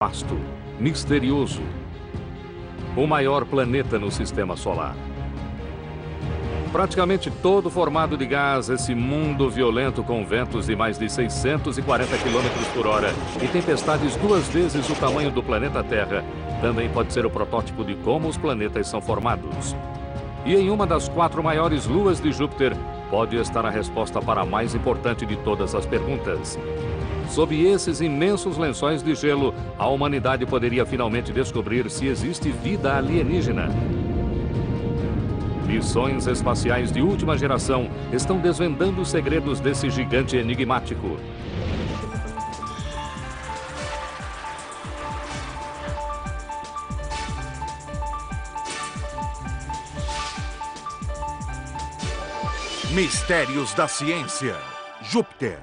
vasto, misterioso, o maior planeta no sistema solar. Praticamente todo formado de gás, esse mundo violento com ventos de mais de 640 km por hora e tempestades 2 vezes o tamanho do planeta Terra, também pode ser o protótipo de como os planetas são formados. E em uma das 4 maiores luas de Júpiter, pode estar a resposta para a mais importante de todas as perguntas. Sob esses imensos lençóis de gelo, a humanidade poderia finalmente descobrir se existe vida alienígena. Missões espaciais de última geração estão desvendando os segredos desse gigante enigmático. Mistérios da ciência. Júpiter.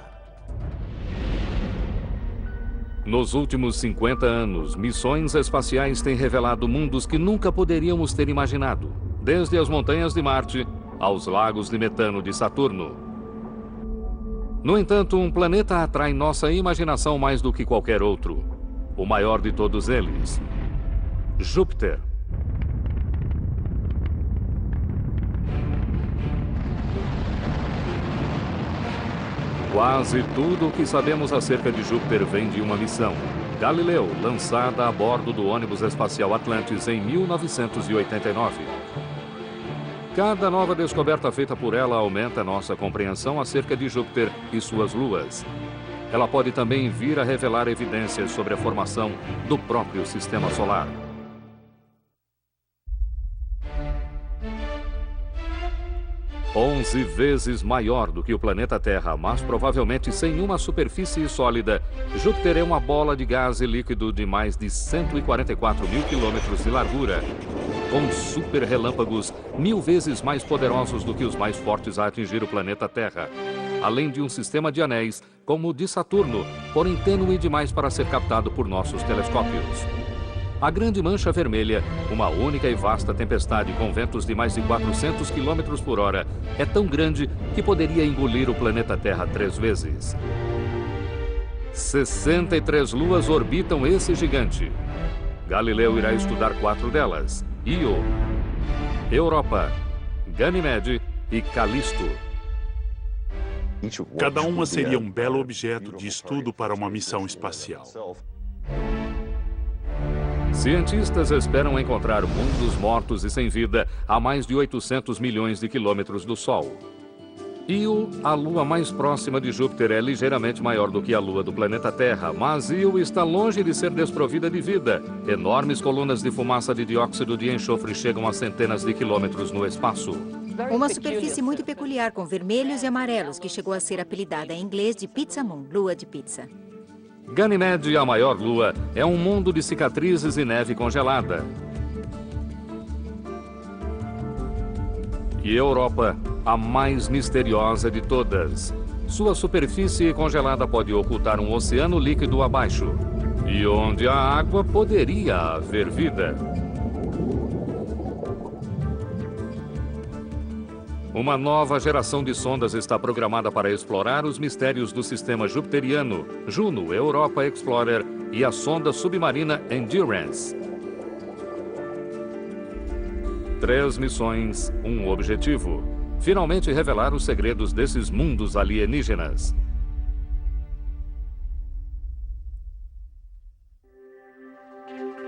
Nos últimos 50 anos, missões espaciais têm revelado mundos que nunca poderíamos ter imaginado, desde as montanhas de Marte aos lagos de metano de Saturno. No entanto, um planeta atrai nossa imaginação mais do que qualquer outro. O maior de todos eles, Júpiter. Quase tudo o que sabemos acerca de Júpiter vem de uma missão, Galileu, lançada a bordo do ônibus espacial Atlantis em 1989. Cada nova descoberta feita por ela aumenta nossa compreensão acerca de Júpiter e suas luas. Ela pode também vir a revelar evidências sobre a formação do próprio sistema solar. "11 vezes maior do que o planeta Terra, mas provavelmente sem uma superfície sólida, Júpiter é uma bola de gás e líquido de mais de 144 mil quilômetros de largura, com super relâmpagos 1000 vezes mais poderosos do que os mais fortes a atingir o planeta Terra, além de um sistema de anéis como o de Saturno, porém tênue demais para ser captado por nossos telescópios. A Grande Mancha Vermelha, uma única e vasta tempestade com ventos de mais de 400 km por hora, é tão grande que poderia engolir o planeta Terra 3 vezes. 63 luas orbitam esse gigante. Galileu irá estudar 4 delas: Io, Europa, Ganymede e Calisto. Cada uma seria um belo objeto de estudo para uma missão espacial. Cientistas esperam encontrar mundos mortos e sem vida a mais de 800 milhões de quilômetros do Sol. Io, a lua mais próxima de Júpiter, é ligeiramente maior do que a lua do planeta Terra, mas Io está longe de ser desprovida de vida. Enormes colunas de fumaça de dióxido de enxofre chegam a centenas de quilômetros no espaço. Uma superfície muito peculiar com vermelhos e amarelos que chegou a ser apelidada em inglês de Pizza Moon, lua de pizza. Ganymede, a maior lua, é um mundo de cicatrizes e neve congelada. E Europa, a mais misteriosa de todas. Sua superfície congelada pode ocultar um oceano líquido abaixo, e onde há água poderia haver vida. Uma nova geração de sondas está programada para explorar os mistérios do sistema jupiteriano, Juno Europa Explorer e a sonda submarina Endurance. 3 missões, um objetivo: finalmente revelar os segredos desses mundos alienígenas.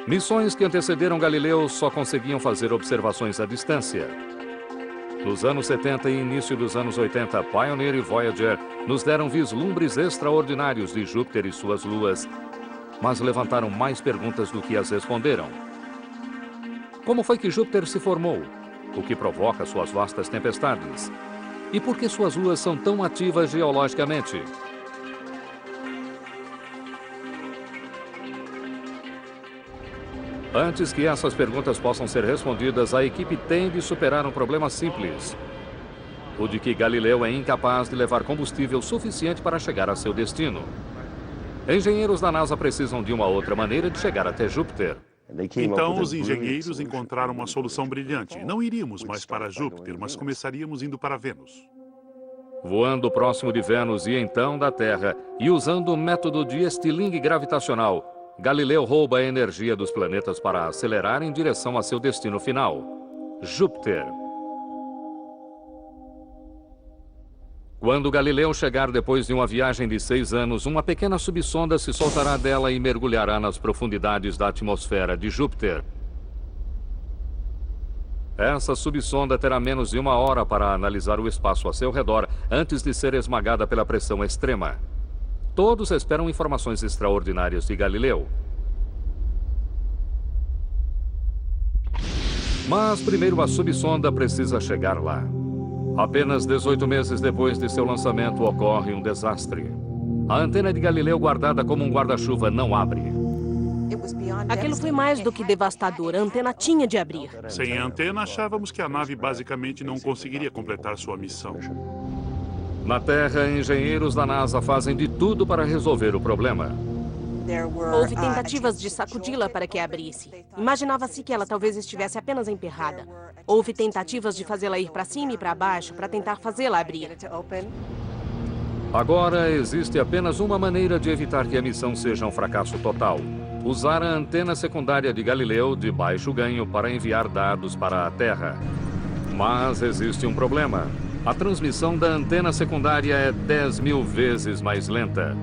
Missões que antecederam Galileu só conseguiam fazer observações à distância. Nos anos 70 e início dos anos 80, Pioneer e Voyager nos deram vislumbres extraordinários de Júpiter e suas luas, mas levantaram mais perguntas do que as responderam. Como foi que Júpiter se formou? O que provoca suas vastas tempestades? E por que suas luas são tão ativas geologicamente? Antes que essas perguntas possam ser respondidas, a equipe tem de superar um problema simples: o de que Galileu é incapaz de levar combustível suficiente para chegar a seu destino. Engenheiros da NASA precisam de uma outra maneira de chegar até Júpiter. Então, os engenheiros encontraram uma solução brilhante. Não iríamos mais para Júpiter, mas começaríamos indo para Vênus. Voando próximo de Vênus e então da Terra, e usando o método de estilingue gravitacional, Galileu rouba a energia dos planetas para acelerar em direção a seu destino final, Júpiter. Quando Galileu chegar depois de uma viagem de 6 anos, uma pequena subsonda se soltará dela e mergulhará nas profundidades da atmosfera de Júpiter. Essa subsonda terá menos de 1 hora para analisar o espaço a seu redor antes de ser esmagada pela pressão extrema. Todos esperam informações extraordinárias de Galileu. Mas primeiro a subsonda precisa chegar lá. Apenas 18 meses depois de seu lançamento ocorre um desastre. A antena de Galileu, guardada como um guarda-chuva, não abre. Aquilo foi mais do que devastador. A antena tinha de abrir. Sem a antena, achávamos que a nave basicamente não conseguiria completar sua missão. Na Terra, engenheiros da NASA fazem de tudo para resolver o problema. Houve tentativas de sacudi-la para que abrisse. Imaginava-se que ela talvez estivesse apenas emperrada. Houve tentativas de fazê-la ir para cima e para baixo para tentar fazê-la abrir. Agora, existe apenas uma maneira de evitar que a missão seja um fracasso total. Usar a antena secundária de Galileu de baixo ganho para enviar dados para a Terra. Mas existe um problema. A transmissão da antena secundária é 10.000 vezes mais lenta.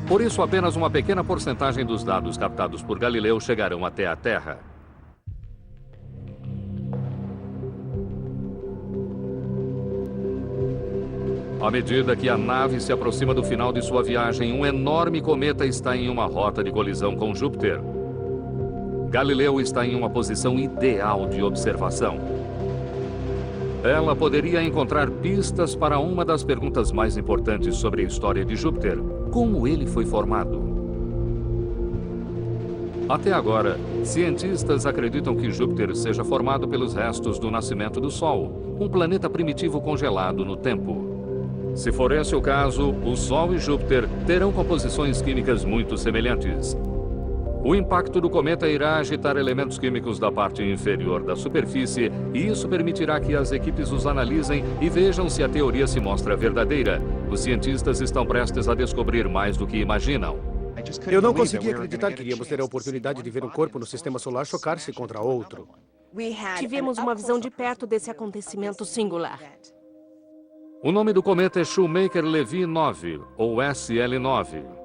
Por isso, apenas uma pequena porcentagem dos dados captados por Galileu chegarão até a Terra. À medida que a nave se aproxima do final de sua viagem, um enorme cometa está em uma rota de colisão com Júpiter. Galileu está em uma posição ideal de observação. Ela poderia encontrar pistas para uma das perguntas mais importantes sobre a história de Júpiter: como ele foi formado? Até agora, cientistas acreditam que Júpiter seja formado pelos restos do nascimento do Sol, um planeta primitivo congelado no tempo. Se for esse o caso, o Sol e Júpiter terão composições químicas muito semelhantes. O impacto do cometa irá agitar elementos químicos da parte inferior da superfície e isso permitirá que as equipes os analisem e vejam se a teoria se mostra verdadeira. Os cientistas estão prestes a descobrir mais do que imaginam. Eu não conseguia acreditar que iríamos ter a oportunidade de ver um corpo no sistema solar chocar-se contra outro. Tivemos uma visão de perto desse acontecimento singular. O nome do cometa é Shoemaker-Levy 9, ou SL9.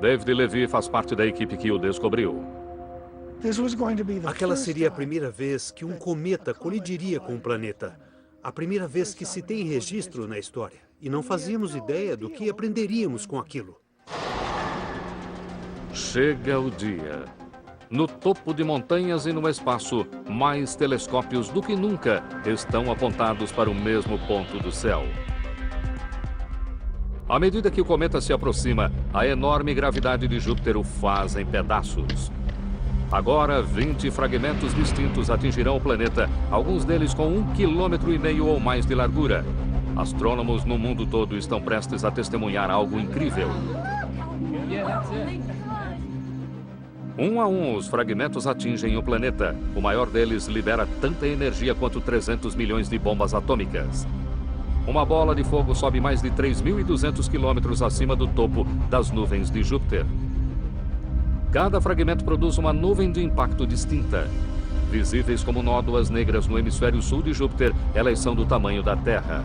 David Levy faz parte da equipe que o descobriu. Aquela seria a primeira vez que um cometa colidiria com um planeta. A primeira vez que se tem registro na história. E não fazíamos ideia do que aprenderíamos com aquilo. Chega o dia. No topo de montanhas e no espaço, mais telescópios do que nunca estão apontados para o mesmo ponto do céu. À medida que o cometa se aproxima, a enorme gravidade de Júpiter o faz em pedaços. Agora, 20 fragmentos distintos atingirão o planeta, alguns deles com 1,5 km ou mais de largura. Astrônomos no mundo todo estão prestes a testemunhar algo incrível. Um a um, os fragmentos atingem o planeta. O maior deles libera tanta energia quanto 300 milhões de bombas atômicas. Uma bola de fogo sobe mais de 3.200 quilômetros acima do topo das nuvens de Júpiter. Cada fragmento produz uma nuvem de impacto distinta. Visíveis como nódoas negras no hemisfério sul de Júpiter, elas são do tamanho da Terra.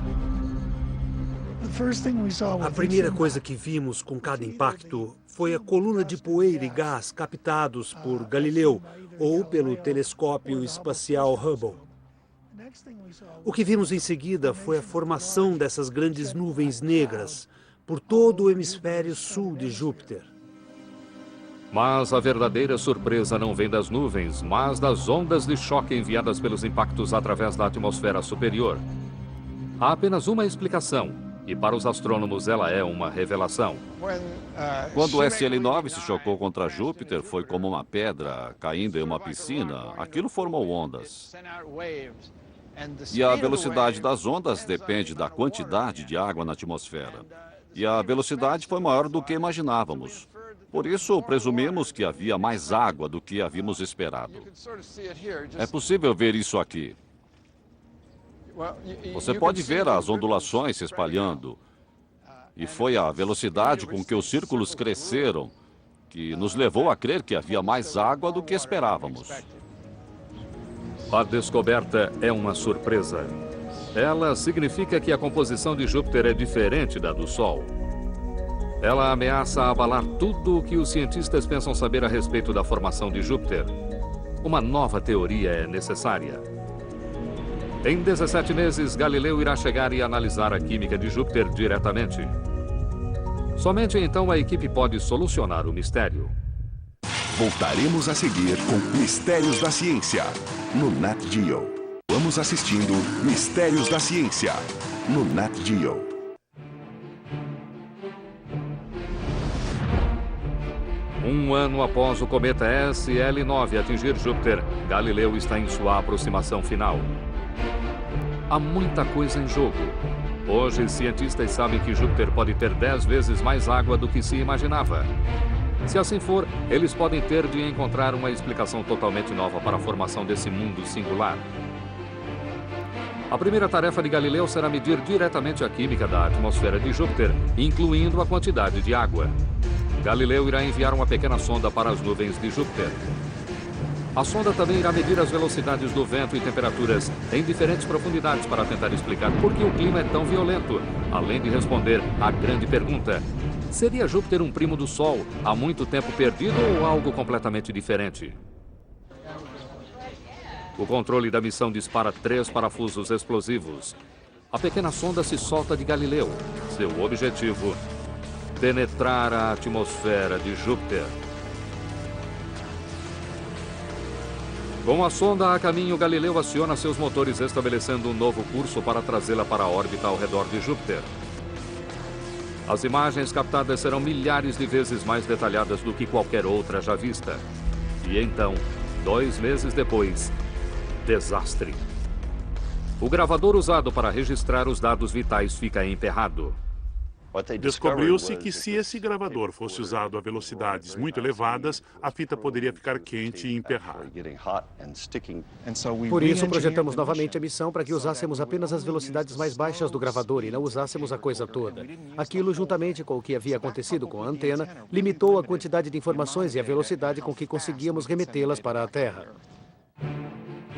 A primeira coisa que vimos com cada impacto foi a coluna de poeira e gás captados por Galileu ou pelo telescópio espacial Hubble. O que vimos em seguida foi a formação dessas grandes nuvens negras por todo o hemisfério sul de Júpiter. Mas a verdadeira surpresa não vem das nuvens, mas das ondas de choque enviadas pelos impactos através da atmosfera superior. Há apenas uma explicação, e para os astrônomos ela é uma revelação. Quando o SL9 se chocou contra Júpiter, foi como uma pedra caindo em uma piscina. Aquilo formou ondas. E a velocidade das ondas depende da quantidade de água na atmosfera. E a velocidade foi maior do que imaginávamos. Por isso, presumimos que havia mais água do que havíamos esperado. É possível ver isso aqui. Você pode ver as ondulações se espalhando. E foi a velocidade com que os círculos cresceram que nos levou a crer que havia mais água do que esperávamos. A descoberta é uma surpresa. Ela significa que a composição de Júpiter é diferente da do Sol. Ela ameaça abalar tudo o que os cientistas pensam saber a respeito da formação de Júpiter. Uma nova teoria é necessária. Em 17 meses, Galileu irá chegar e analisar a química de Júpiter diretamente. Somente então a equipe pode solucionar o mistério. Voltaremos a seguir com Mistérios da Ciência, no Nat Geo. Vamos assistindo Mistérios da Ciência, no Nat Geo. Um ano após o cometa SL9 atingir Júpiter, Galileu está em sua aproximação final. Há muita coisa em jogo. Hoje, cientistas sabem que Júpiter pode ter 10 vezes mais água do que se imaginava. Se assim for, eles podem ter de encontrar uma explicação totalmente nova para a formação desse mundo singular. A primeira tarefa de Galileu será medir diretamente a química da atmosfera de Júpiter, incluindo a quantidade de água. Galileu irá enviar uma pequena sonda para as nuvens de Júpiter. A sonda também irá medir as velocidades do vento e temperaturas em diferentes profundidades para tentar explicar por que o clima é tão violento, além de responder à grande pergunta: seria Júpiter um primo do Sol, há muito tempo perdido ou algo completamente diferente? O controle da missão dispara 3 parafusos explosivos. A pequena sonda se solta de Galileu. Seu objetivo: penetrar a atmosfera de Júpiter. Com a sonda a caminho, Galileu aciona seus motores, estabelecendo um novo curso para trazê-la para a órbita ao redor de Júpiter. As imagens captadas serão milhares de vezes mais detalhadas do que qualquer outra já vista. E então, 2 meses depois, desastre. O gravador usado para registrar os dados vitais fica emperrado. Descobriu-se que se esse gravador fosse usado a velocidades muito elevadas, a fita poderia ficar quente e emperrar. Por isso, projetamos novamente a missão para que usássemos apenas as velocidades mais baixas do gravador e não usássemos a coisa toda. Aquilo, juntamente com o que havia acontecido com a antena, limitou a quantidade de informações e a velocidade com que conseguíamos remetê-las para a Terra.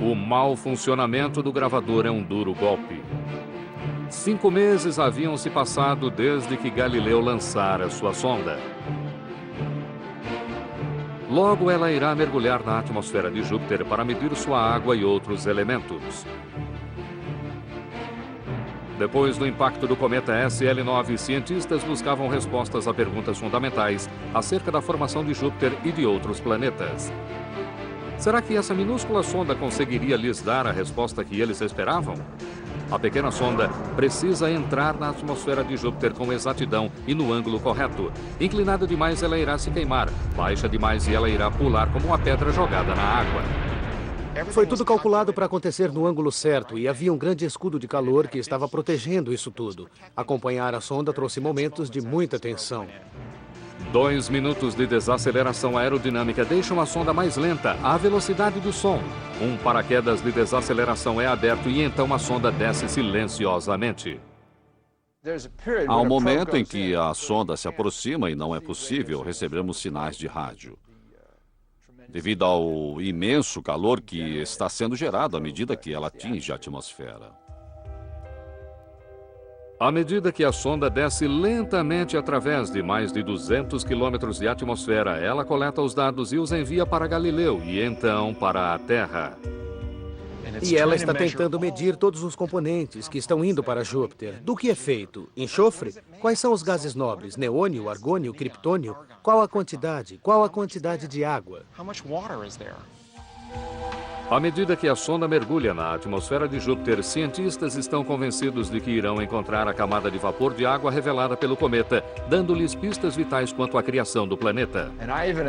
O mau funcionamento do gravador é um duro golpe. 5 meses haviam se passado desde que Galileu lançara sua sonda. Logo, ela irá mergulhar na atmosfera de Júpiter para medir sua água e outros elementos. Depois do impacto do cometa SL9, cientistas buscavam respostas a perguntas fundamentais acerca da formação de Júpiter e de outros planetas. Será que essa minúscula sonda conseguiria lhes dar a resposta que eles esperavam? A pequena sonda precisa entrar na atmosfera de Júpiter com exatidão e no ângulo correto. Inclinada demais, ela irá se queimar. Baixa demais e ela irá pular como uma pedra jogada na água. Foi tudo calculado para acontecer no ângulo certo e havia um grande escudo de calor que estava protegendo isso tudo. Acompanhar a sonda trouxe momentos de muita tensão. 2 minutos de desaceleração aerodinâmica deixam a sonda mais lenta, à velocidade do som. Um paraquedas de desaceleração é aberto e então a sonda desce silenciosamente. Há um momento em que a sonda se aproxima e não é possível recebermos sinais de rádio, devido ao imenso calor que está sendo gerado à medida que ela atinge a atmosfera. À medida que a sonda desce lentamente através de mais de 200 quilômetros de atmosfera, ela coleta os dados e os envia para Galileu e então para a Terra. E ela está tentando medir todos os componentes que estão indo para Júpiter. Do que é feito? Enxofre? Quais são os gases nobres? Neônio, argônio, criptônio? Qual a quantidade? Qual a quantidade de água? À medida que a sonda mergulha na atmosfera de Júpiter, cientistas estão convencidos de que irão encontrar a camada de vapor de água revelada pelo cometa, dando-lhes pistas vitais quanto à criação do planeta.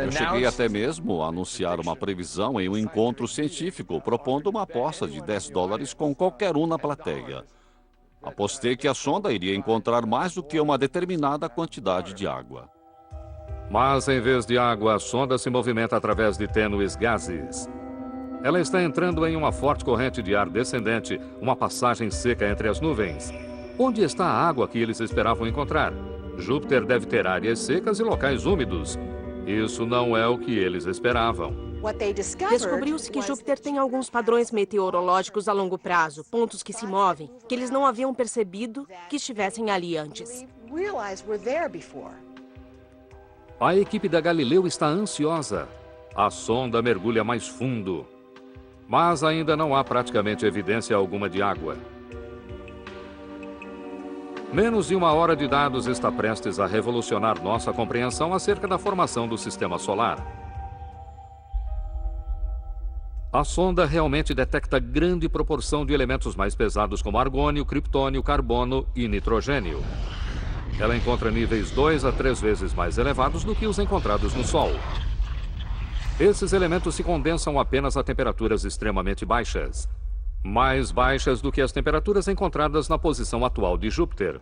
Eu cheguei até mesmo a anunciar uma previsão em um encontro científico, propondo uma aposta de $10 com qualquer um na plateia. Apostei que a sonda iria encontrar mais do que uma determinada quantidade de água. Mas, em vez de água, a sonda se movimenta através de tênues gases. Ela está entrando em uma forte corrente de ar descendente, uma passagem seca entre as nuvens. Onde está a água que eles esperavam encontrar? Júpiter deve ter áreas secas e locais úmidos. Isso não é o que eles esperavam. Descobriu-se que Júpiter tem alguns padrões meteorológicos a longo prazo, pontos que se movem, que eles não haviam percebido que estivessem ali antes. A equipe da Galileu está ansiosa. A sonda mergulha mais fundo, mas ainda não há praticamente evidência alguma de água. Menos de 1 hora de dados está prestes a revolucionar nossa compreensão acerca da formação do Sistema Solar. A sonda realmente detecta grande proporção de elementos mais pesados como argônio, criptônio, carbono e nitrogênio. Ela encontra níveis 2 a 3 vezes mais elevados do que os encontrados no Sol. Esses elementos se condensam apenas a temperaturas extremamente baixas. Mais baixas do que as temperaturas encontradas na posição atual de Júpiter.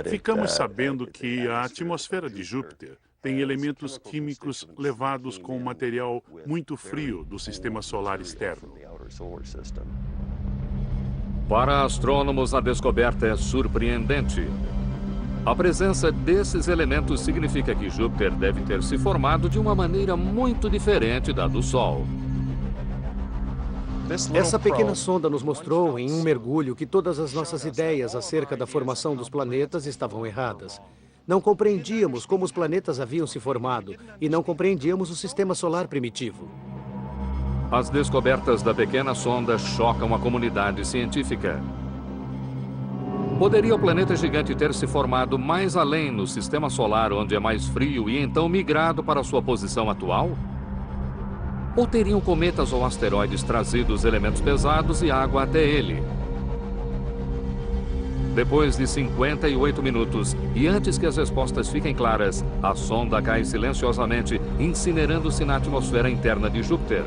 Ficamos sabendo que a atmosfera de Júpiter tem elementos químicos levados com material muito frio do sistema solar externo. Para astrônomos, a descoberta é surpreendente. A presença desses elementos significa que Júpiter deve ter se formado de uma maneira muito diferente da do Sol. Essa pequena sonda nos mostrou, em um mergulho, que todas as nossas ideias acerca da formação dos planetas estavam erradas. Não compreendíamos como os planetas haviam se formado e não compreendíamos o sistema solar primitivo. As descobertas da pequena sonda chocam a comunidade científica. Poderia o planeta gigante ter se formado mais além no sistema solar, onde é mais frio, e então migrado para sua posição atual? Ou teriam cometas ou asteroides trazido os elementos pesados e água até ele? Depois de 58 minutos, e antes que as respostas fiquem claras, a sonda cai silenciosamente, incinerando-se na atmosfera interna de Júpiter.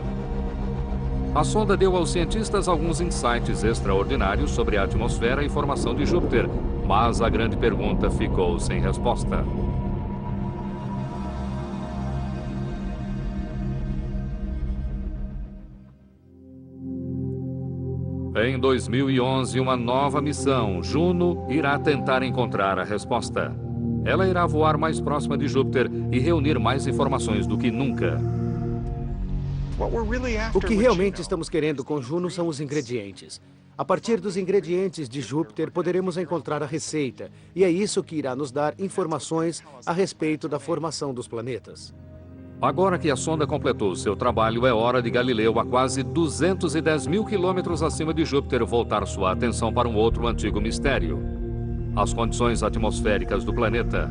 A sonda deu aos cientistas alguns insights extraordinários sobre a atmosfera e formação de Júpiter, mas a grande pergunta ficou sem resposta. Em 2011, uma nova missão, Juno, irá tentar encontrar a resposta. Ela irá voar mais próxima de Júpiter e reunir mais informações do que nunca. O que realmente estamos querendo com Juno são os ingredientes. A partir dos ingredientes de Júpiter, poderemos encontrar a receita, e é isso que irá nos dar informações a respeito da formação dos planetas. Agora que a sonda completou seu trabalho, é hora de Galileu, a quase 210 mil quilômetros acima de Júpiter, voltar sua atenção para um outro antigo mistério: as condições atmosféricas do planeta.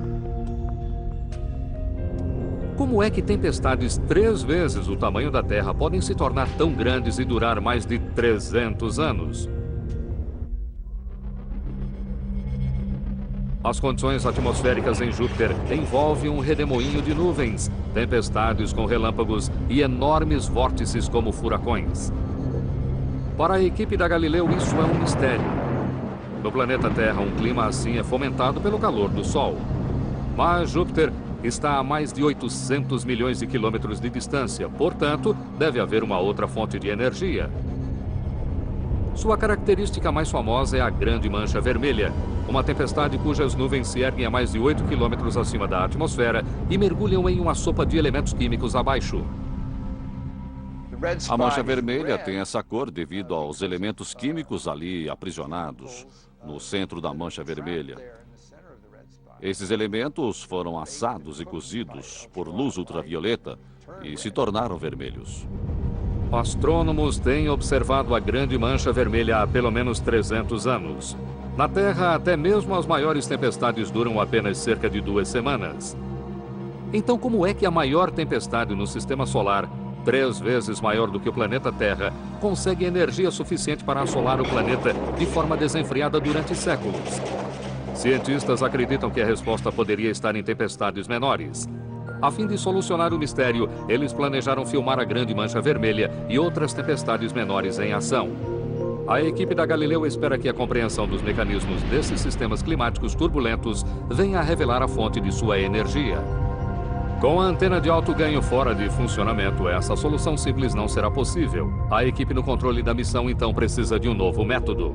Como é que tempestades 3 vezes o tamanho da Terra podem se tornar tão grandes e durar mais de 300 anos? As condições atmosféricas em Júpiter envolvem um redemoinho de nuvens, tempestades com relâmpagos e enormes vórtices como furacões. Para a equipe da Galileu, isso é um mistério. No planeta Terra, um clima assim é fomentado pelo calor do Sol. Mas Júpiter está a mais de 800 milhões de quilômetros de distância, portanto, deve haver uma outra fonte de energia. Sua característica mais famosa é a Grande Mancha Vermelha, uma tempestade cujas nuvens se erguem a mais de 8 quilômetros acima da atmosfera e mergulham em uma sopa de elementos químicos abaixo. A mancha vermelha tem essa cor devido aos elementos químicos ali aprisionados, no centro da mancha vermelha. Esses elementos foram assados e cozidos por luz ultravioleta e se tornaram vermelhos. Astrônomos têm observado a Grande Mancha Vermelha há pelo menos 300 anos. Na Terra, até mesmo as maiores tempestades duram apenas cerca de 2 semanas. Então, como é que a maior tempestade no Sistema Solar, 3 vezes maior do que o planeta Terra, consegue energia suficiente para assolar o planeta de forma desenfreada durante séculos? Cientistas acreditam que a resposta poderia estar em tempestades menores. A fim de solucionar o mistério, eles planejaram filmar a Grande Mancha Vermelha e outras tempestades menores em ação. A equipe da Galileu espera que a compreensão dos mecanismos desses sistemas climáticos turbulentos venha a revelar a fonte de sua energia. Com a antena de alto ganho fora de funcionamento, essa solução simples não será possível. A equipe no controle da missão então precisa de um novo método.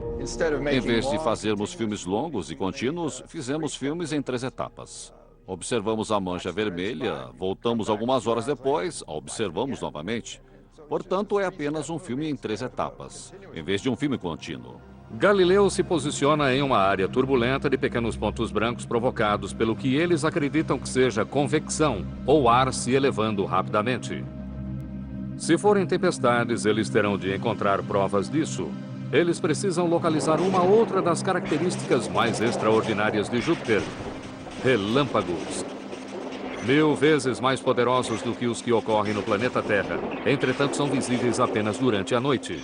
Em vez de fazermos filmes longos e contínuos, fizemos filmes em 3 etapas. Observamos a mancha vermelha, voltamos algumas horas depois, a observamos novamente. Portanto, é apenas um filme em 3 etapas, em vez de um filme contínuo. Galileu se posiciona em uma área turbulenta de pequenos pontos brancos provocados pelo que eles acreditam que seja convecção, ou ar se elevando rapidamente. Se forem tempestades, eles terão de encontrar provas disso. Eles precisam localizar uma outra das características mais extraordinárias de Júpiter: relâmpagos. 1000 vezes mais poderosos do que os que ocorrem no planeta Terra. Entretanto, são visíveis apenas durante a noite.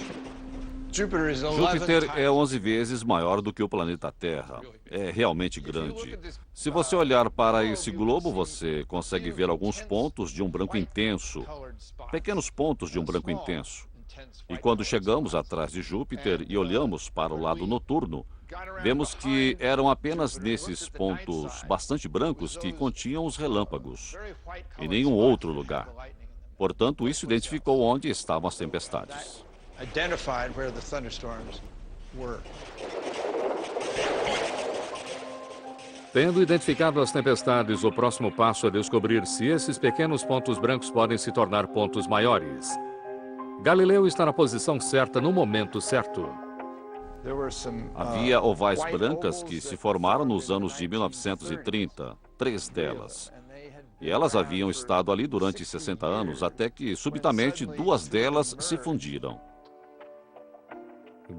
Júpiter é 11 vezes maior do que o planeta Terra. É realmente grande. Se você olhar para esse globo, você consegue ver alguns pontos de um branco intenso. Pequenos pontos de um branco intenso. E quando chegamos atrás de Júpiter e olhamos para o lado noturno, vemos que eram apenas nesses pontos bastante brancos que continham os relâmpagos. Em nenhum outro lugar. Portanto, isso identificou onde estavam as tempestades. Tendo identificado as tempestades, o próximo passo é descobrir se esses pequenos pontos brancos podem se tornar pontos maiores. Galileu está na posição certa no momento certo. Havia ovais brancas que se formaram nos anos de 1930, 3 delas. E elas haviam estado ali durante 60 anos, até que, subitamente, 2 delas se fundiram.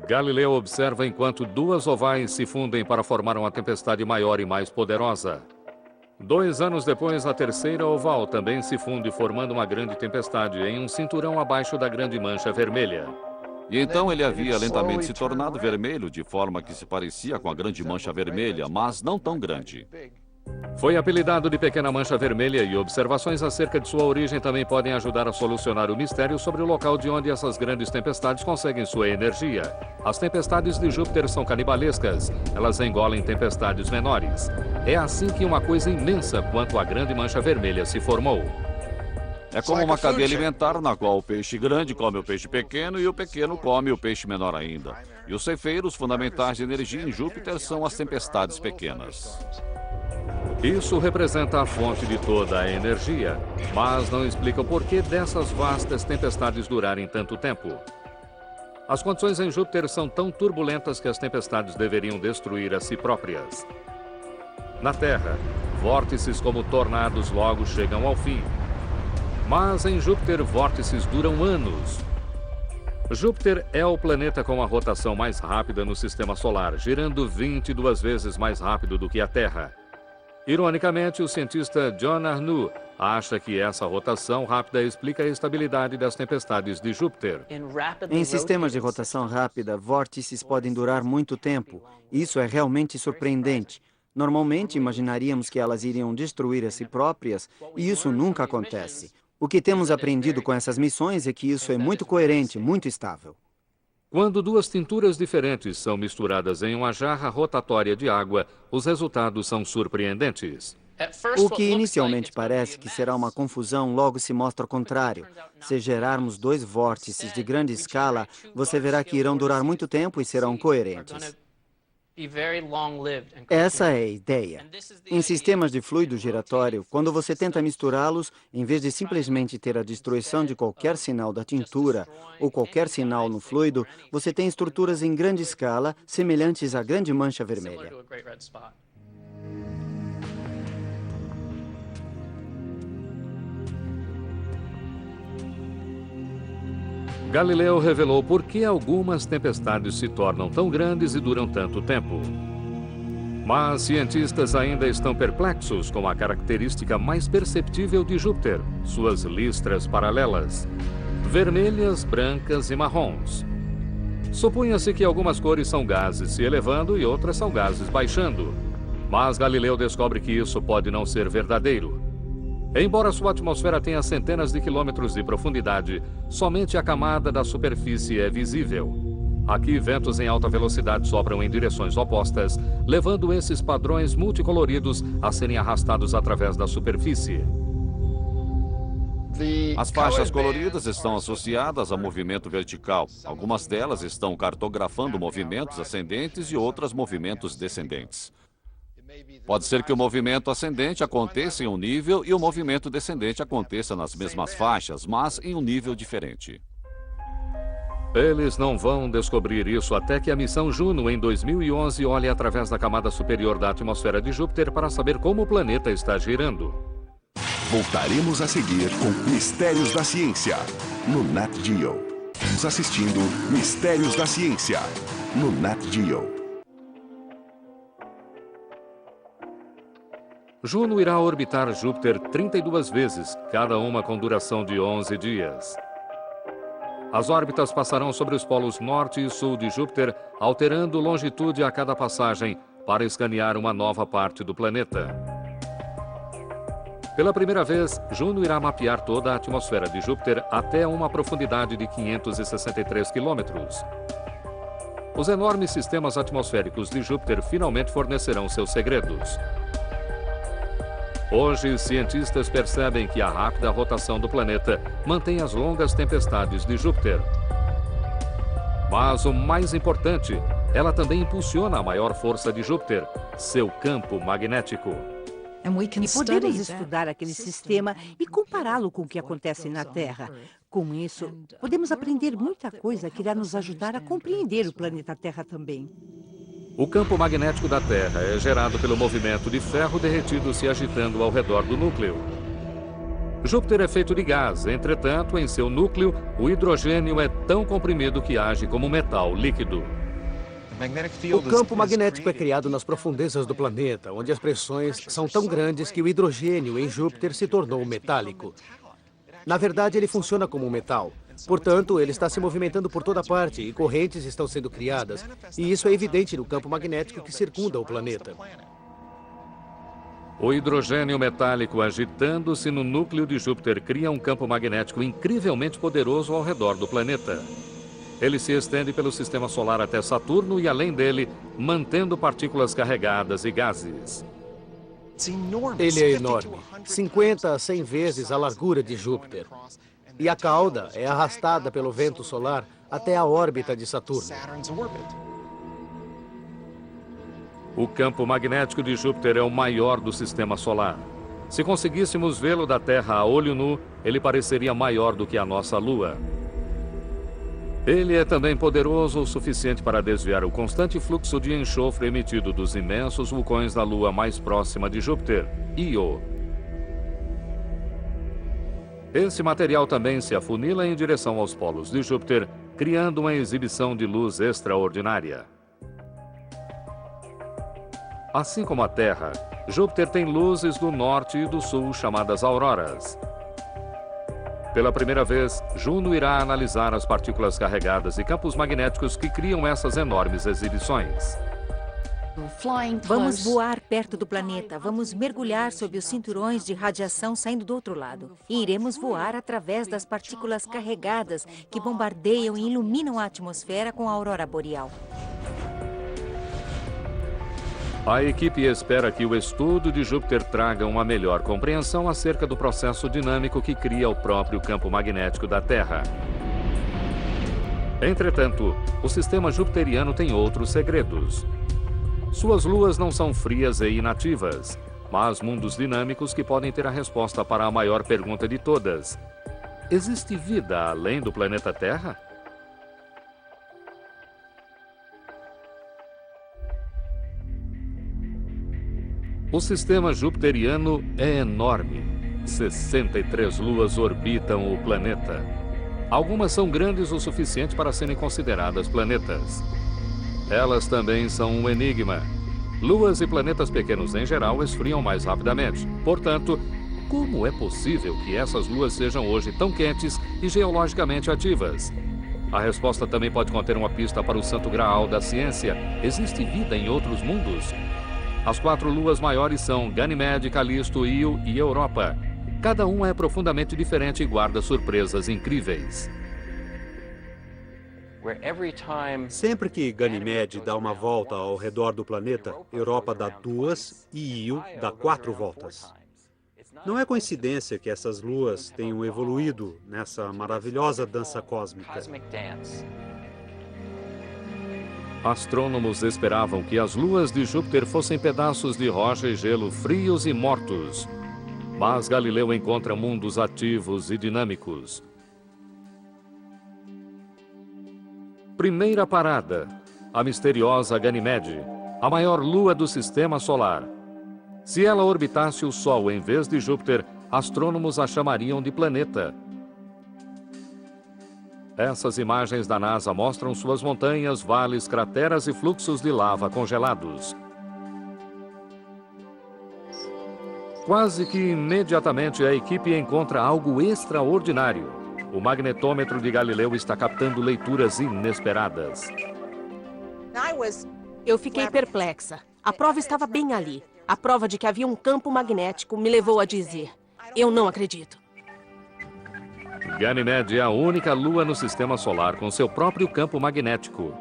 Galileu observa enquanto 2 ovais se fundem para formar uma tempestade maior e mais poderosa. 2 anos depois, a terceira oval também se funde, formando uma grande tempestade em um cinturão abaixo da grande mancha vermelha. E então ele havia lentamente se tornado vermelho, de forma que se parecia com a grande mancha vermelha, mas não tão grande. Foi apelidado de Pequena Mancha Vermelha e observações acerca de sua origem também podem ajudar a solucionar o mistério sobre o local de onde essas grandes tempestades conseguem sua energia. As tempestades de Júpiter são canibalescas, elas engolem tempestades menores. É assim que uma coisa imensa quanto a grande mancha vermelha se formou. É como uma cadeia alimentar na qual o peixe grande come o peixe pequeno e o pequeno come o peixe menor ainda. E os ceifeiros fundamentais de energia em Júpiter são as tempestades pequenas. Isso representa a fonte de toda a energia, mas não explica o porquê dessas vastas tempestades durarem tanto tempo. As condições em Júpiter são tão turbulentas que as tempestades deveriam destruir a si próprias. Na Terra, vórtices como tornados logo chegam ao fim. Mas em Júpiter, vórtices duram anos. Júpiter é o planeta com a rotação mais rápida no Sistema Solar, girando 22 vezes mais rápido do que a Terra. Ironicamente, o cientista John Arnoux acha que essa rotação rápida explica a estabilidade das tempestades de Júpiter. Em sistemas de rotação rápida, vórtices podem durar muito tempo. Isso é realmente surpreendente. Normalmente, imaginaríamos que elas iriam destruir a si próprias, e isso nunca acontece. O que temos aprendido com essas missões é que isso é muito coerente, muito estável. Quando 2 tinturas diferentes são misturadas em uma jarra rotatória de água, os resultados são surpreendentes. O que inicialmente parece que será uma confusão logo se mostra o contrário. Se gerarmos 2 vórtices de grande escala, você verá que irão durar muito tempo e serão coerentes. Essa é a ideia. Em sistemas de fluido giratório, quando você tenta misturá-los, em vez de simplesmente ter a destruição de qualquer sinal da tintura ou qualquer sinal no fluido, você tem estruturas em grande escala, semelhantes à grande mancha vermelha. Galileu revelou por que algumas tempestades se tornam tão grandes e duram tanto tempo. Mas cientistas ainda estão perplexos com a característica mais perceptível de Júpiter, suas listras paralelas, vermelhas, brancas e marrons. Supunha-se que algumas cores são gases se elevando e outras são gases baixando. Mas Galileu descobre que isso pode não ser verdadeiro. Embora sua atmosfera tenha centenas de quilômetros de profundidade, somente a camada da superfície é visível. Aqui, ventos em alta velocidade sopram em direções opostas, levando esses padrões multicoloridos a serem arrastados através da superfície. As faixas coloridas estão associadas a movimento vertical. Algumas delas estão cartografando movimentos ascendentes e outras movimentos descendentes. Pode ser que o movimento ascendente aconteça em um nível e o movimento descendente aconteça nas mesmas faixas, mas em um nível diferente. Eles não vão descobrir isso até que a missão Juno, em 2011, olhe através da camada superior da atmosfera de Júpiter para saber como o planeta está girando. Voltaremos a seguir com Mistérios da Ciência, no Nat Geo. Estamos assistindo Mistérios da Ciência, no Nat Geo. Juno irá orbitar Júpiter 32 vezes, cada uma com duração de 11 dias. As órbitas passarão sobre os polos norte e sul de Júpiter, alterando longitude a cada passagem para escanear uma nova parte do planeta. Pela primeira vez, Juno irá mapear toda a atmosfera de Júpiter até uma profundidade de 563 quilômetros. Os enormes sistemas atmosféricos de Júpiter finalmente fornecerão seus segredos. Hoje, cientistas percebem que a rápida rotação do planeta mantém as longas tempestades de Júpiter. Mas o mais importante, ela também impulsiona a maior força de Júpiter, seu campo magnético. E podemos estudar aquele sistema e compará-lo com o que acontece na Terra. Com isso, podemos aprender muita coisa que irá nos ajudar a compreender o planeta Terra também. O campo magnético da Terra é gerado pelo movimento de ferro derretido se agitando ao redor do núcleo. Júpiter é feito de gás, entretanto, em seu núcleo, o hidrogênio é tão comprimido que age como metal líquido. O campo magnético é criado nas profundezas do planeta, onde as pressões são tão grandes que o hidrogênio em Júpiter se tornou metálico. Na verdade, ele funciona como um metal. Portanto, ele está se movimentando por toda parte e correntes estão sendo criadas. E isso é evidente no campo magnético que circunda o planeta. O hidrogênio metálico agitando-se no núcleo de Júpiter cria um campo magnético incrivelmente poderoso ao redor do planeta. Ele se estende pelo sistema solar até Saturno e além dele, mantendo partículas carregadas e gases. Ele é enorme, 50 a 100 vezes a largura de Júpiter. E a cauda é arrastada pelo vento solar até a órbita de Saturno. O campo magnético de Júpiter é o maior do sistema solar. Se conseguíssemos vê-lo da Terra a olho nu, ele pareceria maior do que a nossa Lua. Ele é também poderoso o suficiente para desviar o constante fluxo de enxofre emitido dos imensos vulcões da Lua mais próxima de Júpiter, Io. Esse material também se afunila em direção aos polos de Júpiter, criando uma exibição de luz extraordinária. Assim como a Terra, Júpiter tem luzes do norte e do sul chamadas auroras. Pela primeira vez, Juno irá analisar as partículas carregadas e campos magnéticos que criam essas enormes exibições. Vamos voar perto do planeta, vamos mergulhar sob os cinturões de radiação saindo do outro lado. E iremos voar através das partículas carregadas que bombardeiam e iluminam a atmosfera com a aurora boreal. A equipe espera que o estudo de Júpiter traga uma melhor compreensão acerca do processo dinâmico que cria o próprio campo magnético da Terra. Entretanto, o sistema jupiteriano tem outros segredos. Suas luas não são frias e inativas, mas mundos dinâmicos que podem ter a resposta para a maior pergunta de todas. Existe vida além do planeta Terra? O sistema jupiteriano é enorme. 63 luas orbitam o planeta. Algumas são grandes o suficiente para serem consideradas planetas. Elas também são um enigma. Luas e planetas pequenos em geral esfriam mais rapidamente. Portanto, como é possível que essas luas sejam hoje tão quentes e geologicamente ativas? A resposta também pode conter uma pista para o santo graal da ciência. Existe vida em outros mundos? As 4 luas maiores são Ganymede, Calisto, Io e Europa. Cada uma é profundamente diferente e guarda surpresas incríveis. Sempre que Ganymede dá uma volta ao redor do planeta, Europa dá 2 e Io dá 4 voltas. Não é coincidência que essas luas tenham evoluído nessa maravilhosa dança cósmica. Astrônomos esperavam que as luas de Júpiter fossem pedaços de rocha e gelo frios e mortos. Mas Galileu encontra mundos ativos e dinâmicos. Primeira parada, a misteriosa Ganímede, a maior lua do Sistema Solar. Se ela orbitasse o Sol em vez de Júpiter, astrônomos a chamariam de planeta. Essas imagens da NASA mostram suas montanhas, vales, crateras e fluxos de lava congelados. Quase que imediatamente a equipe encontra algo extraordinário. O magnetômetro de Galileu está captando leituras inesperadas. Eu fiquei perplexa. A prova estava bem ali. A prova de que havia um campo magnético me levou a dizer: eu não acredito. Ganímede é a única lua no Sistema Solar com seu próprio campo magnético.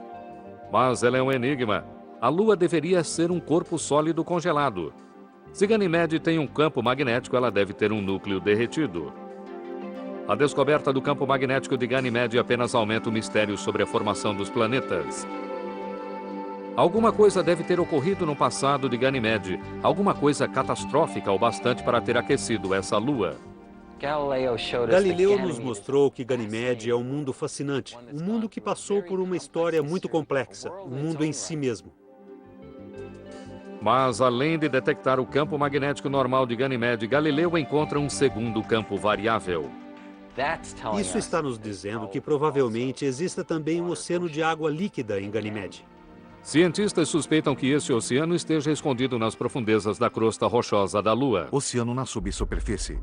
Mas ela é um enigma. A lua deveria ser um corpo sólido congelado. Se Ganímede tem um campo magnético, ela deve ter um núcleo derretido. A descoberta do campo magnético de Ganímede apenas aumenta o mistério sobre a formação dos planetas. Alguma coisa deve ter ocorrido no passado de Ganímede, alguma coisa catastrófica o bastante para ter aquecido essa lua. Galileu nos mostrou que Ganímede é um mundo fascinante, um mundo que passou por uma história muito complexa, um mundo em si mesmo. Mas, além de detectar o campo magnético normal de Ganímede, Galileu encontra um segundo campo variável. Isso está nos dizendo que provavelmente exista também um oceano de água líquida em Ganímede. Cientistas suspeitam que esse oceano esteja escondido nas profundezas da crosta rochosa da Lua. Oceano na subsuperfície.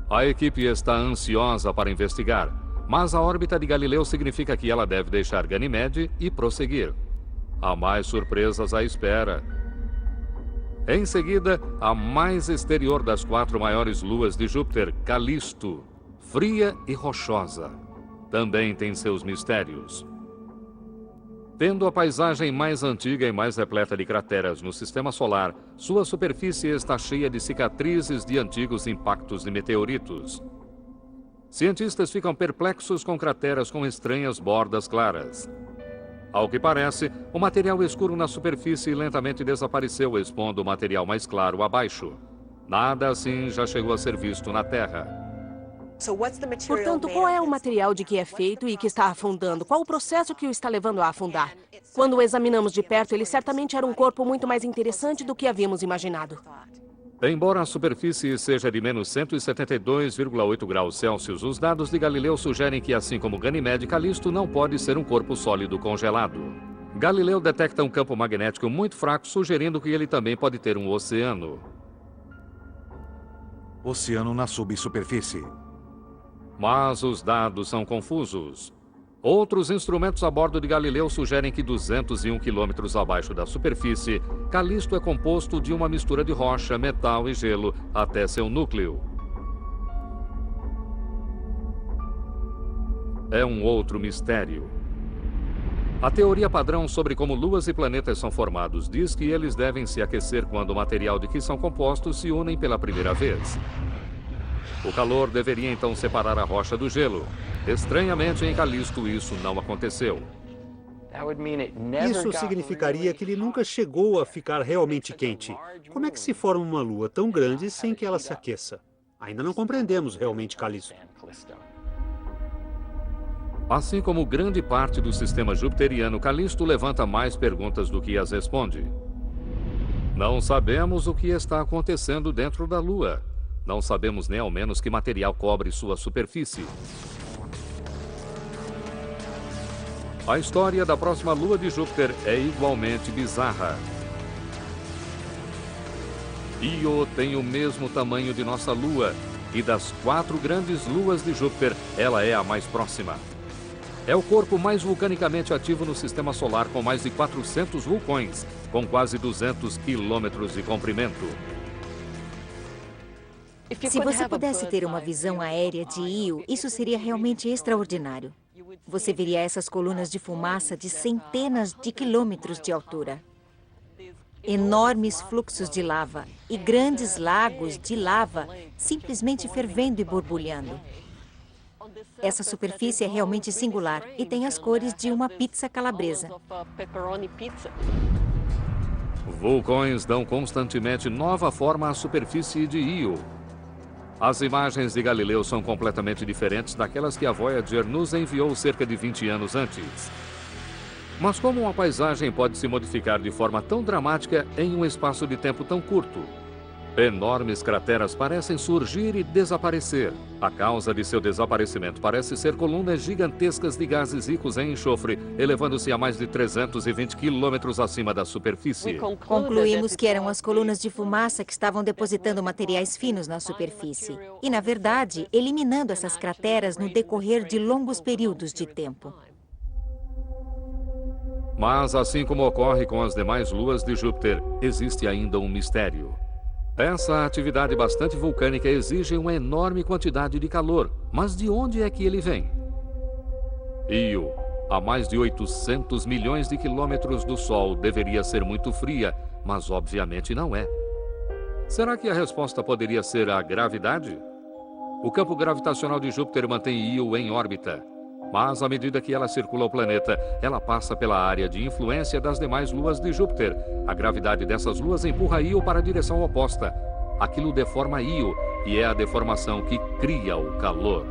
A equipe está ansiosa para investigar, mas a órbita de Galileu significa que ela deve deixar Ganímede e prosseguir. Há mais surpresas à espera. Em seguida, a mais exterior das 4 maiores luas de Júpiter, Calisto, fria e rochosa. Também tem seus mistérios. Tendo a paisagem mais antiga e mais repleta de crateras no Sistema Solar, sua superfície está cheia de cicatrizes de antigos impactos de meteoritos. Cientistas ficam perplexos com crateras com estranhas bordas claras. Ao que parece, o material escuro na superfície lentamente desapareceu, expondo o material mais claro abaixo. Nada assim já chegou a ser visto na Terra. Portanto, qual é o material de que é feito e que está afundando? Qual o processo que o está levando a afundar? Quando o examinamos de perto, ele certamente era um corpo muito mais interessante do que havíamos imaginado. Embora a superfície seja de menos 172,8 graus Celsius, os dados de Galileu sugerem que, assim como Ganímede, Calisto não pode ser um corpo sólido congelado. Galileu detecta um campo magnético muito fraco, sugerindo que ele também pode ter um oceano. Oceano na subsuperfície. Mas os dados são confusos. Outros instrumentos a bordo de Galileu sugerem que 201 quilômetros abaixo da superfície, Calisto é composto de uma mistura de rocha, metal e gelo até seu núcleo. É um outro mistério. A teoria padrão sobre como luas e planetas são formados diz que eles devem se aquecer quando o material de que são compostos se unem pela primeira vez. O calor deveria então separar a rocha do gelo. Estranhamente, em Calisto, isso não aconteceu. Isso significaria que ele nunca chegou a ficar realmente quente. Como é que se forma uma lua tão grande sem que ela se aqueça? Ainda não compreendemos realmente Calisto. Assim como grande parte do sistema jupiteriano, Calisto levanta mais perguntas do que as responde. Não sabemos o que está acontecendo dentro da Lua. Não sabemos nem ao menos que material cobre sua superfície. A história da próxima lua de Júpiter é igualmente bizarra. Io tem o mesmo tamanho de nossa lua, e das 4 grandes luas de Júpiter, ela é a mais próxima. É o corpo mais vulcanicamente ativo no Sistema Solar, com mais de 400 vulcões, com quase 200 quilômetros de comprimento. Se você pudesse ter uma visão aérea de Io, isso seria realmente extraordinário. Você veria essas colunas de fumaça de centenas de quilômetros de altura. Enormes fluxos de lava e grandes lagos de lava simplesmente fervendo e borbulhando. Essa superfície é realmente singular e tem as cores de uma pizza calabresa. Vulcões dão constantemente nova forma à superfície de Io. As imagens de Galileu são completamente diferentes daquelas que a Voyager nos enviou cerca de 20 anos antes. Mas como uma paisagem pode se modificar de forma tão dramática em um espaço de tempo tão curto? Enormes crateras parecem surgir e desaparecer. A causa de seu desaparecimento parece ser colunas gigantescas de gases ricos em enxofre, elevando-se a mais de 320 quilômetros acima da superfície. Concluímos que eram as colunas de fumaça que estavam depositando materiais finos na superfície. E, na verdade, eliminando essas crateras no decorrer de longos períodos de tempo. Mas, assim como ocorre com as demais luas de Júpiter, existe ainda um mistério. Essa atividade bastante vulcânica exige uma enorme quantidade de calor. Mas de onde é que ele vem? Io, a mais de 800 milhões de quilômetros do Sol, deveria ser muito fria, mas obviamente não é. Será que a resposta poderia ser a gravidade? O campo gravitacional de Júpiter mantém Io em órbita. Mas, à medida que ela circula o planeta, ela passa pela área de influência das demais luas de Júpiter. A gravidade dessas luas empurra Io para a direção oposta. Aquilo deforma Io, e é a deformação que cria o calor.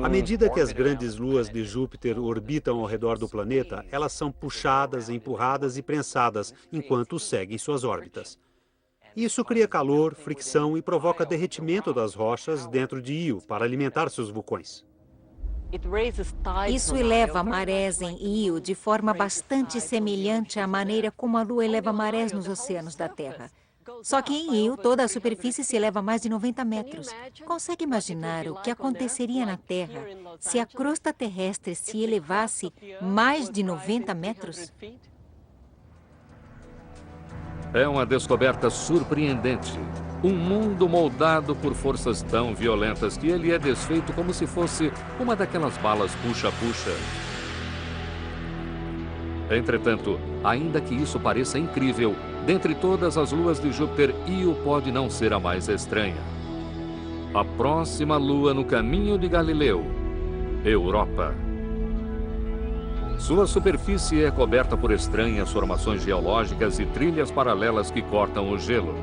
À medida que as grandes luas de Júpiter orbitam ao redor do planeta, elas são puxadas, empurradas e prensadas enquanto seguem suas órbitas. Isso cria calor, fricção e provoca derretimento das rochas dentro de Io para alimentar seus vulcões. Isso eleva marés em Io de forma bastante semelhante à maneira como a Lua eleva marés nos oceanos da Terra. Só que em Io, toda a superfície se eleva mais de 90 metros. Consegue imaginar o que aconteceria na Terra se a crosta terrestre se elevasse mais de 90 metros? É uma descoberta surpreendente. Um mundo moldado por forças tão violentas que ele é desfeito como se fosse uma daquelas balas puxa-puxa. Entretanto, ainda que isso pareça incrível, dentre todas as luas de Júpiter, Io pode não ser a mais estranha. A próxima lua no caminho de Galileu, Europa. Sua superfície é coberta por estranhas formações geológicas e trilhas paralelas que cortam o gelo.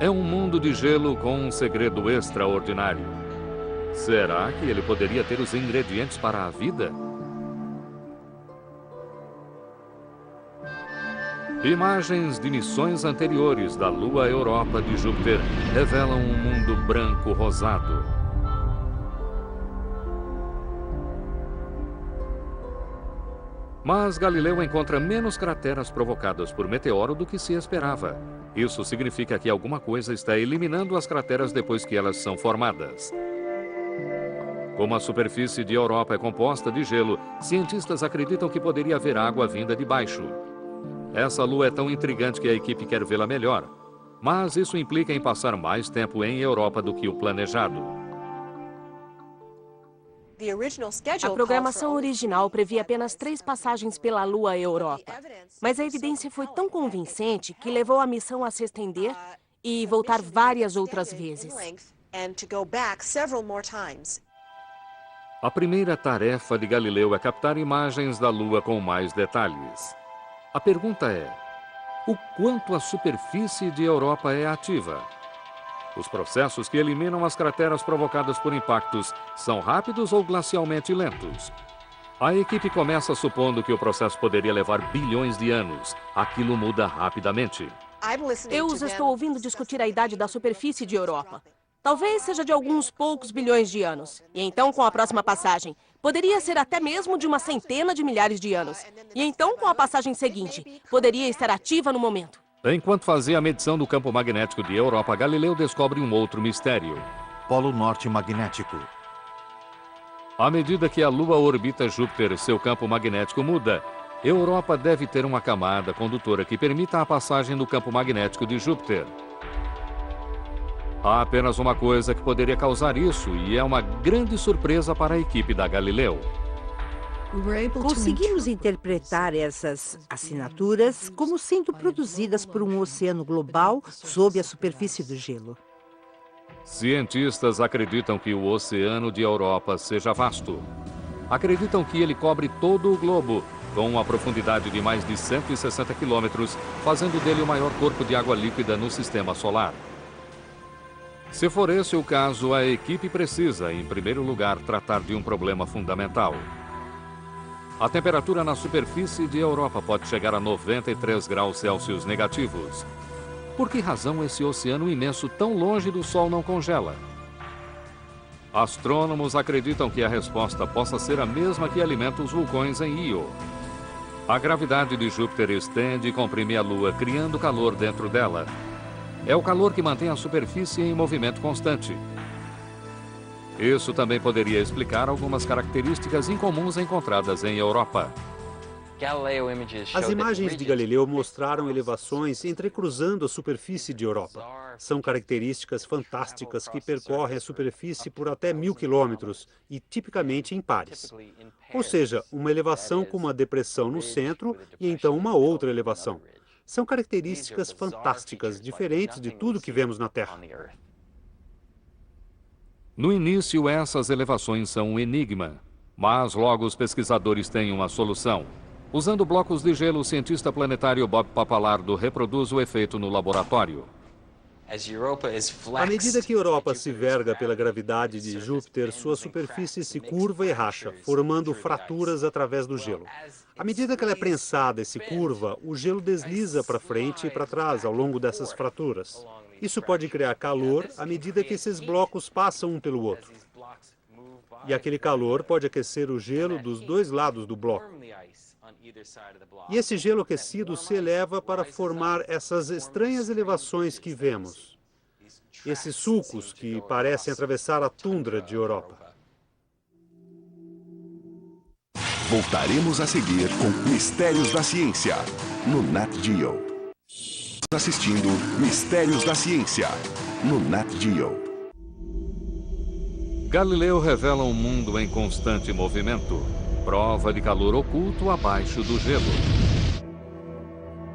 É um mundo de gelo com um segredo extraordinário. Será que ele poderia ter os ingredientes para a vida? Imagens de missões anteriores da Lua Europa de Júpiter revelam um mundo branco-rosado. Mas Galileu encontra menos crateras provocadas por meteoro do que se esperava. Isso significa que alguma coisa está eliminando as crateras depois que elas são formadas. Como a superfície de Europa é composta de gelo, cientistas acreditam que poderia haver água vinda de baixo. Essa lua é tão intrigante que a equipe quer vê-la melhor. Mas isso implica em passar mais tempo em Europa do que o planejado. A programação original previa apenas 3 passagens pela Lua Europa. Mas a evidência foi tão convincente que levou a missão a se estender e voltar várias outras vezes. A primeira tarefa de Galileu é captar imagens da Lua com mais detalhes. A pergunta é: o quanto a superfície de Europa é ativa? Os processos que eliminam as crateras provocadas por impactos são rápidos ou glacialmente lentos? A equipe começa supondo que o processo poderia levar bilhões de anos. Aquilo muda rapidamente. Eu os estou ouvindo discutir a idade da superfície de Europa. Talvez seja de alguns poucos bilhões de anos. E então, com a próxima passagem, poderia ser até mesmo de uma centena de milhares de anos. E então, com a passagem seguinte, poderia estar ativa no momento. Enquanto fazia a medição do campo magnético de Europa, Galileu descobre um outro mistério. Polo Norte magnético. À medida que a Lua orbita Júpiter, seu campo magnético muda. Europa deve ter uma camada condutora que permita a passagem do campo magnético de Júpiter. Há apenas uma coisa que poderia causar isso, e é uma grande surpresa para a equipe da Galileu. Conseguimos interpretar essas assinaturas como sendo produzidas por um oceano global sob a superfície do gelo. Cientistas acreditam que o Oceano de Europa seja vasto. Acreditam que ele cobre todo o globo, com uma profundidade de mais de 160 quilômetros, fazendo dele o maior corpo de água líquida no sistema solar. Se for esse o caso, a equipe precisa, em primeiro lugar, tratar de um problema fundamental. A temperatura na superfície de Europa pode chegar a 93 graus Celsius negativos. Por que razão esse oceano imenso tão longe do Sol não congela? Astrônomos acreditam que a resposta possa ser a mesma que alimenta os vulcões em Io. A gravidade de Júpiter estende e comprime a Lua, criando calor dentro dela. É o calor que mantém a superfície em movimento constante. Isso também poderia explicar algumas características incomuns encontradas em Europa. As imagens de Galileu mostraram elevações entrecruzando a superfície de Europa. São características fantásticas que percorrem a superfície por até 1000 quilômetros e tipicamente em pares. Ou seja, uma elevação com uma depressão no centro e então uma outra elevação. São características fantásticas, diferentes de tudo que vemos na Terra. No início, essas elevações são um enigma, mas logo os pesquisadores têm uma solução. Usando blocos de gelo, o cientista planetário Bob Papalardo reproduz o efeito no laboratório. À medida que Europa se verga pela gravidade de Júpiter, sua superfície se curva e racha, formando fraturas através do gelo. À medida que ela é prensada e se curva, o gelo desliza para frente e para trás ao longo dessas fraturas. Isso pode criar calor à medida que esses blocos passam um pelo outro. E aquele calor pode aquecer o gelo dos dois lados do bloco. E esse gelo aquecido se eleva para formar essas estranhas elevações que vemos. Esses sulcos que parecem atravessar a tundra de Europa. Voltaremos a seguir com Mistérios da Ciência, no Nat Geo. Assistindo Mistérios da Ciência, no Nat Geo. Galileu revela um mundo em constante movimento. Prova de calor oculto abaixo do gelo.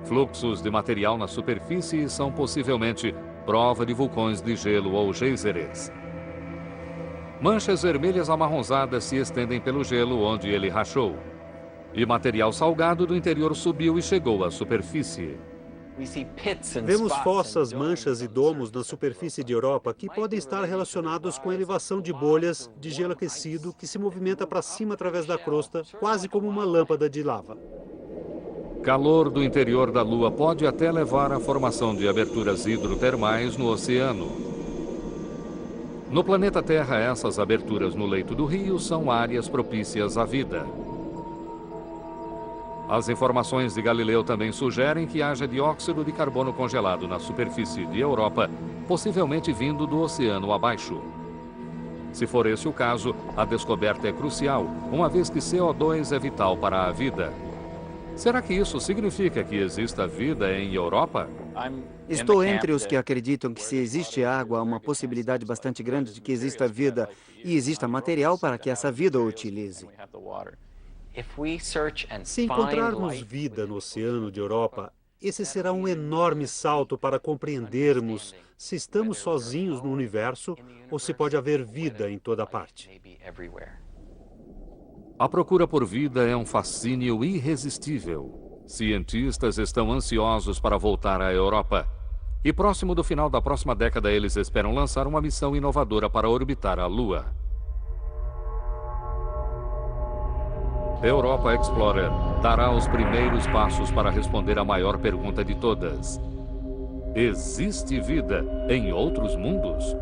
Fluxos de material na superfície são possivelmente prova de vulcões de gelo ou geysers. Manchas vermelhas amarronzadas se estendem pelo gelo onde ele rachou. E material salgado do interior subiu e chegou à superfície. Vemos fossas, manchas e domos na superfície de Europa que podem estar relacionados com a elevação de bolhas de gelo aquecido que se movimenta para cima através da crosta, quase como uma lâmpada de lava. Calor do interior da Lua pode até levar à formação de aberturas hidrotermais no oceano. No planeta Terra, essas aberturas no leito do rio são áreas propícias à vida. As informações de Galileu também sugerem que haja dióxido de carbono congelado na superfície de Europa, possivelmente vindo do oceano abaixo. Se for esse o caso, a descoberta é crucial, uma vez que CO2 é vital para a vida. Será que isso significa que exista vida em Europa? Estou entre os que acreditam que se existe água, há uma possibilidade bastante grande de que exista vida e exista material para que essa vida o utilize. Se encontrarmos vida no oceano de Europa, esse será um enorme salto para compreendermos se estamos sozinhos no universo ou se pode haver vida em toda parte. A procura por vida é um fascínio irresistível. Cientistas estão ansiosos para voltar à Europa. E próximo do final da próxima década, eles esperam lançar uma missão inovadora para orbitar a Lua. Europa Explorer dará os primeiros passos para responder à maior pergunta de todas. Existe vida em outros mundos?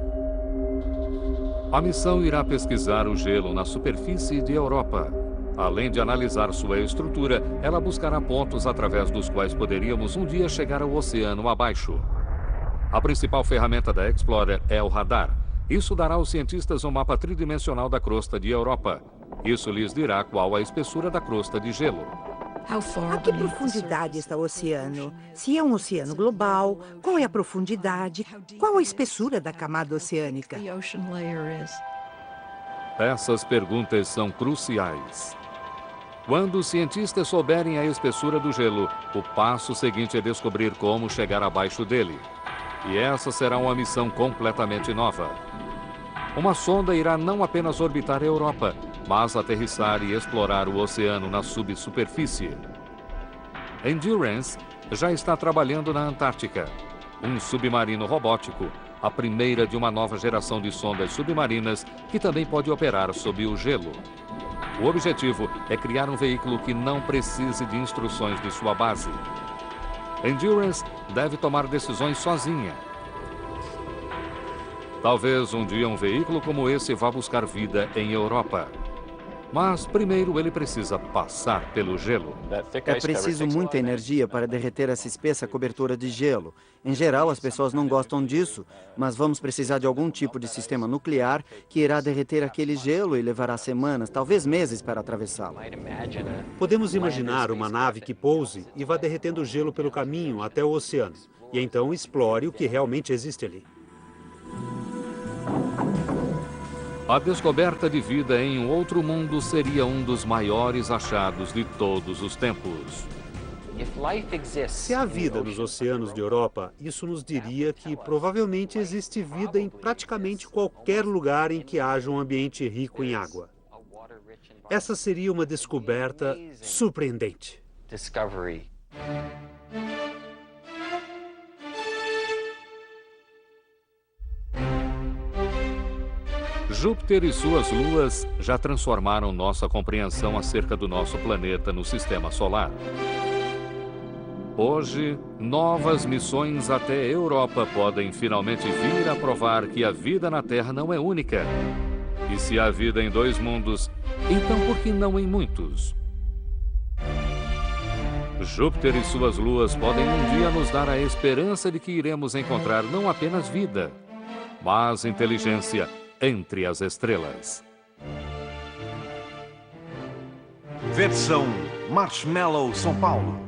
A missão irá pesquisar o gelo na superfície de Europa. Além de analisar sua estrutura, ela buscará pontos através dos quais poderíamos um dia chegar ao oceano abaixo. A principal ferramenta da Explorer é o radar. Isso dará aos cientistas um mapa tridimensional da crosta de Europa. Isso lhes dirá qual a espessura da crosta de gelo. A que profundidade está o oceano? Se é um oceano global, qual é a profundidade? Qual a espessura da camada oceânica? Essas perguntas são cruciais. Quando os cientistas souberem a espessura do gelo, o passo seguinte é descobrir como chegar abaixo dele. E essa será uma missão completamente nova. Uma sonda irá não apenas orbitar a Europa, mas aterrissar e explorar o oceano na subsuperfície. Endurance já está trabalhando na Antártica. Um submarino robótico, a primeira de uma nova geração de sondas submarinas que também pode operar sob o gelo. O objetivo é criar um veículo que não precise de instruções de sua base. Endurance deve tomar decisões sozinha. Talvez um dia um veículo como esse vá buscar vida em Europa. Mas primeiro ele precisa passar pelo gelo. É preciso muita energia para derreter essa espessa cobertura de gelo. Em geral, as pessoas não gostam disso, mas vamos precisar de algum tipo de sistema nuclear que irá derreter aquele gelo e levará semanas, talvez meses, para atravessá-lo. Podemos imaginar uma nave que pouse e vá derretendo o gelo pelo caminho até o oceano. E então explore o que realmente existe ali. A descoberta de vida em um outro mundo seria um dos maiores achados de todos os tempos. Se há vida nos oceanos de Europa, isso nos diria que provavelmente existe vida em praticamente qualquer lugar em que haja um ambiente rico em água. Essa seria uma descoberta surpreendente. Júpiter e suas luas já transformaram nossa compreensão acerca do nosso planeta no sistema solar. Hoje, novas missões até a Europa podem finalmente vir a provar que a vida na Terra não é única. E se há vida em 2 mundos, então por que não em muitos? Júpiter e suas luas podem um dia nos dar a esperança de que iremos encontrar não apenas vida, mas inteligência entre as estrelas. Versão Marshmallow São Paulo.